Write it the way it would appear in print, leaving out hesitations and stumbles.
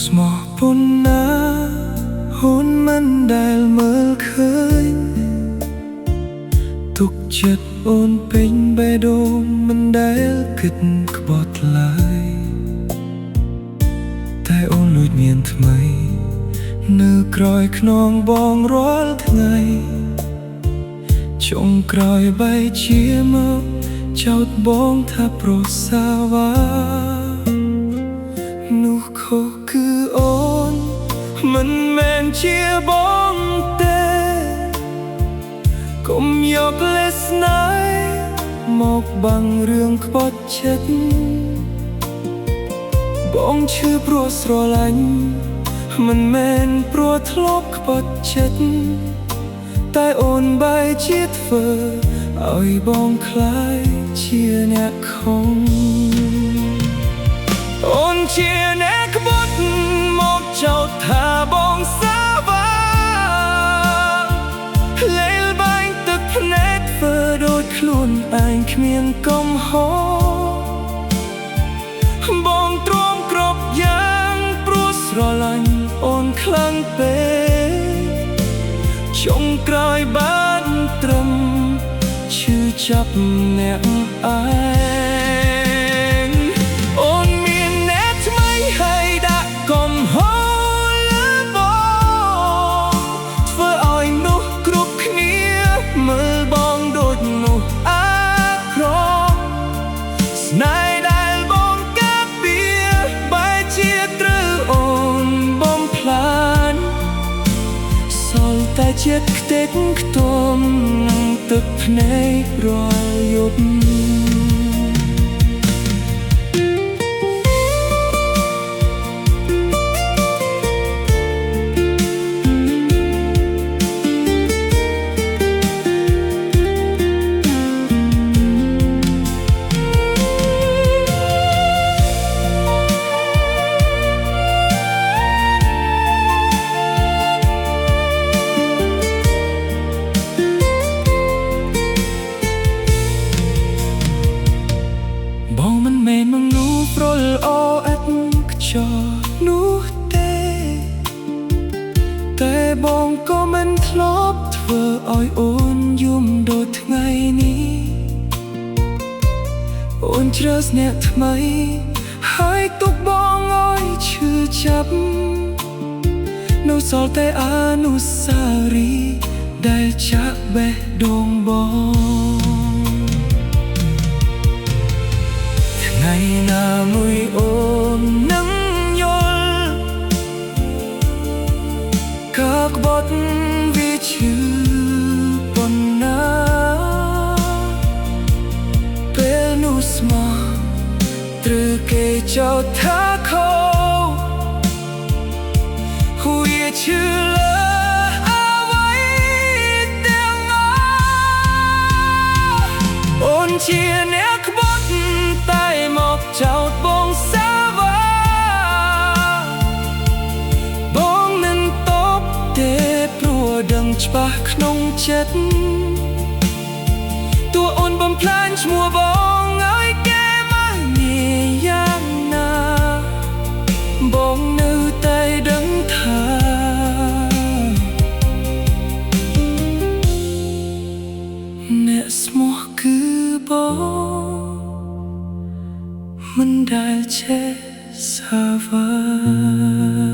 ស្មោះប៉ុណ្ណាហ៊ុនមិនដែលមើលឃើញទុកចិត្តអូនពេញបេះដូងមិនដែលគិតក្បត់ឡើយតែអូនលួចមានថ្មីនៅក្រោយខ្នងបងរាល់ថ្ងៃចុងក្រោយបែកជាមកចោទបងថាប្រសាវ៉ានោះខុសគឺអូនមិនមែនជាបងទេកុំយកលេសស្នេហ៍មកបាំងរឿងក្បត់ចិត្តបងឈឺព្រោះស្រឡាញ់មិនមែនព្រោះធ្លាប់ក្បត់ចិត្តតែអូនបែរជាធ្វើឲ្យបងខ្លាយជាអ្នកខុសអូនជាអ្នកក្បត់មកចោទថាបងសាវ៉ាលេលបាញ់ទឹកភ្នែកធ្វើដូចខ្លួនឯងគ្មានកំហុសបងទ្រាំគ្រប់យ៉ាងព្រោះស្រឡាញ់អូនខ្លាំងពេកចុងក្រោយបានត្រឹមឈឺចាប់អ្នកឯងអូនមានអ្នកថ្មីហើយដាក់កំហុសលើបងធ្វើឲ្យនោះគ្រប់គ្នាមើលបងដូចនោះអាក្រក់ស្នេហ៍ដែលបងការពារបែរជាត្រូវអូនបំផ្លាញសល់តែចិត្តខ្ទេចខ្ទាំនឹងទឹកភ្នែករាល់យប់បងមិនមែនមនុស្សប្រល្អឥតខ្ចោះនោះទេតែបងក៏មិនធ្លាប់ធ្វើឲ្យអូនយំដូចថ្ងៃនេះអូនជ្រើសអ្នកថ្មីហើយទុកបងឲ្យឈឺចាប់នៅសល់តែអនុស្សារីយ៍ដែលចាក់បេះដូងបងថ្ងៃណាមួយអូននឹងយល់ក៏ក្បត់វាឈឺប៉ុណ្ណាពេលនោះស្មោះត្រូវគេចោទថាខុសវាឈឺលើអ្វីទាំងអស់អូនជាអ្នកក្បត់តែមកចោទបងសាវ៉ាបងមិនតបទេព្រោះដឹងច្បាស់ក្នុងចិត្តតួអូនបំផ្លាញឈ្មោះបងឲ្យគេមកនិយាយណាបងនៅតែដឹងថាអ្នកស្មោះគឺបងមិនដែលចេះសាវ៉ា